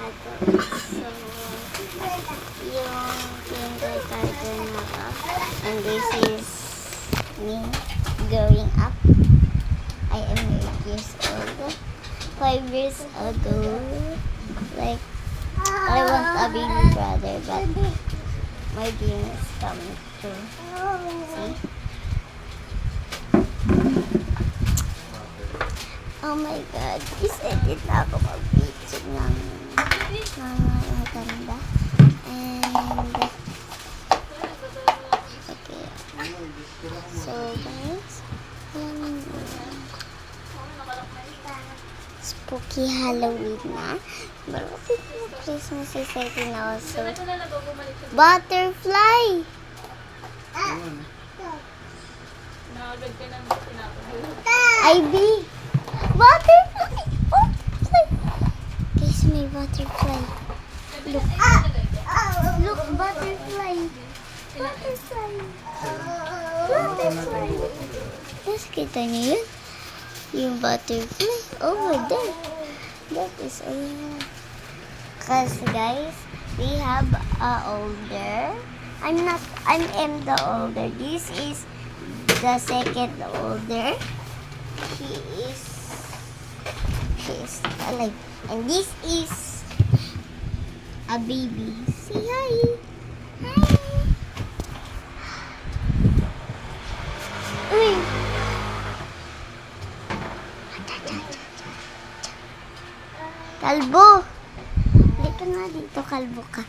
So, yung kindergarten na ako. And this is me growing up. I am 8 years old. 5 years ago, like, I want a baby brother, but my dream is coming true. See? Oh my God, excited na ako mag-video ng maganda. And, okay. So, guys, yan. Spooky Halloween na. But Christmas is exciting also. Butterfly! Ivy! Butterfly! Butterfly! Guys, may butterfly. Look. Look, butterfly. Butterfly. Butterfly. Guys, kita niyo yun? Yung butterfly over there. That is all. Cause guys, we have a older. I am the older. This is the second older. She is alive. And this is a baby. Say hi. Hi. Uy. Kalbo! Hindi ka nga dito, kalbo ka.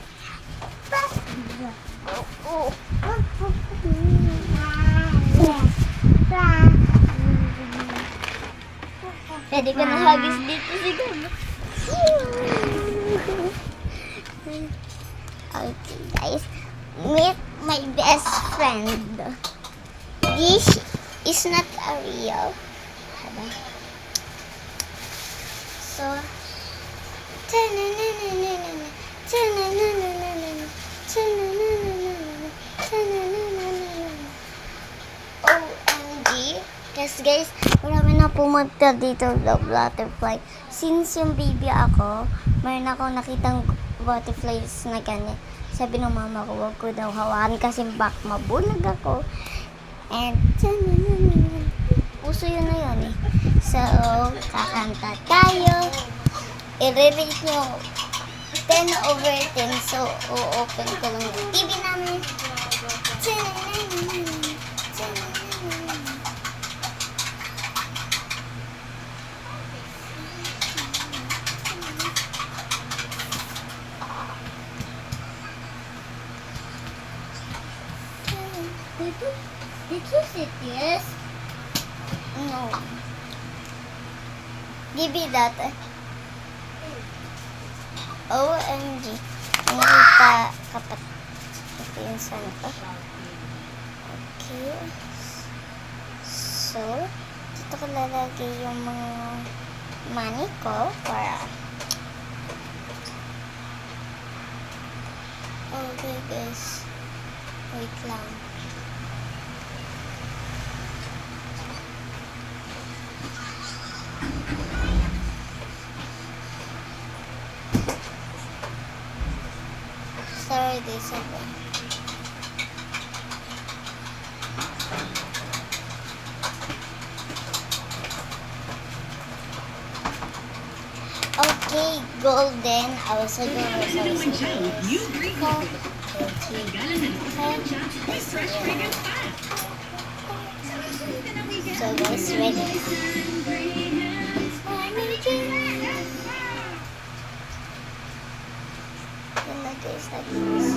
Pwede ka na hagis dito siguro. Okay, guys. Meet my best friend. This is not a real. So, OMG. Kasi guys, marami na pumunta dito sa butterfly. Since yung baby ako, mayroon ako nakitang butterflies na ganyan. Sabi ng mama ko, wag ko daw hawakan kasi bak mabulag ako. And, puso yun na yun eh. So, kakanta tayo. I-rate nyo 10/10. So, o-open ko lang yung TV namin. Did you see this? No. Give me that. OMG. Nakita kapat. Ito yung sana pa. Okay. So, dito ko lalagay yung mga money ko para... Okay guys. Wait lang. Sorry, this again. Okay, golden. Also so guys, ready. Guys, like this.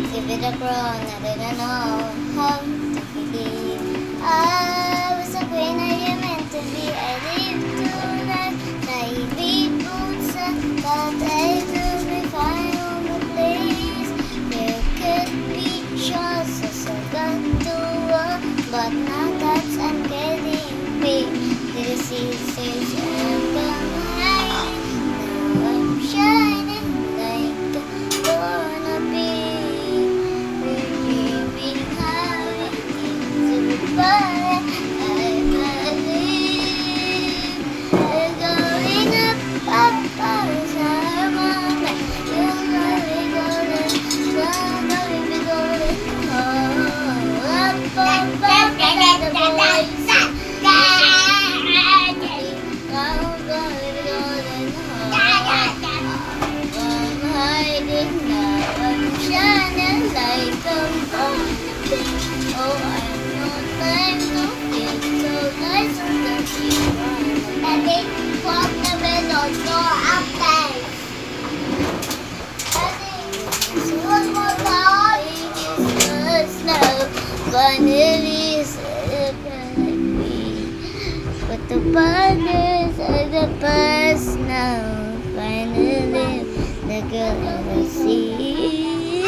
Give it a crown, I don't know how to begin. I was a queen, I am meant to be. but now that I'm getting big, this is I'm high. Now I'm shining like I'm gonna be. We're dreaming high into the fire. I believe we're going up, up, up, our moment. You're going golden, we're going be golden. Oh, up, up, up, and the boys. Finally, but the partners are the past now. Finally, the girl I see.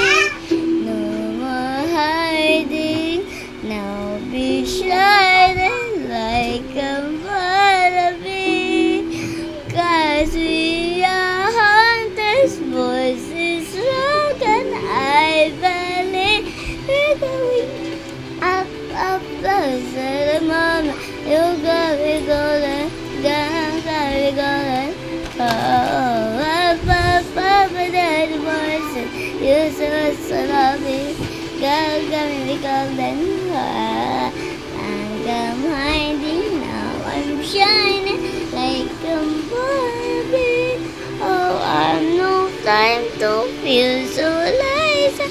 No more hiding. Now be shining like I'm gonna be. 'Cause we are hunters, voices spoken. I believe we're going up, up, closer the moment. You got me golden, got me golden. Oh, up, up, up, and then the voices. You so love me, got me golden. I'm hiding now, I'm shining like I'm Barbie. Oh, I've no time to feel so lazy.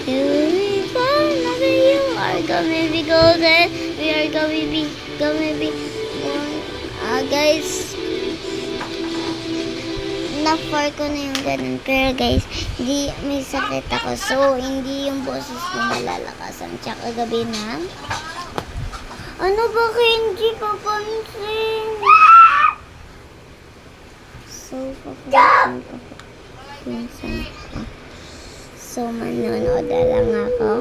You are gonna be golden. We are gonna be guys, na-4 ko na yung ganun. Pero guys, hindi, may sakit ako. So, hindi yung boses ko malalakasan. Tsaka gabi na. Ano ba hindi papansin? So, papansin ko. So, manonood na lang ako.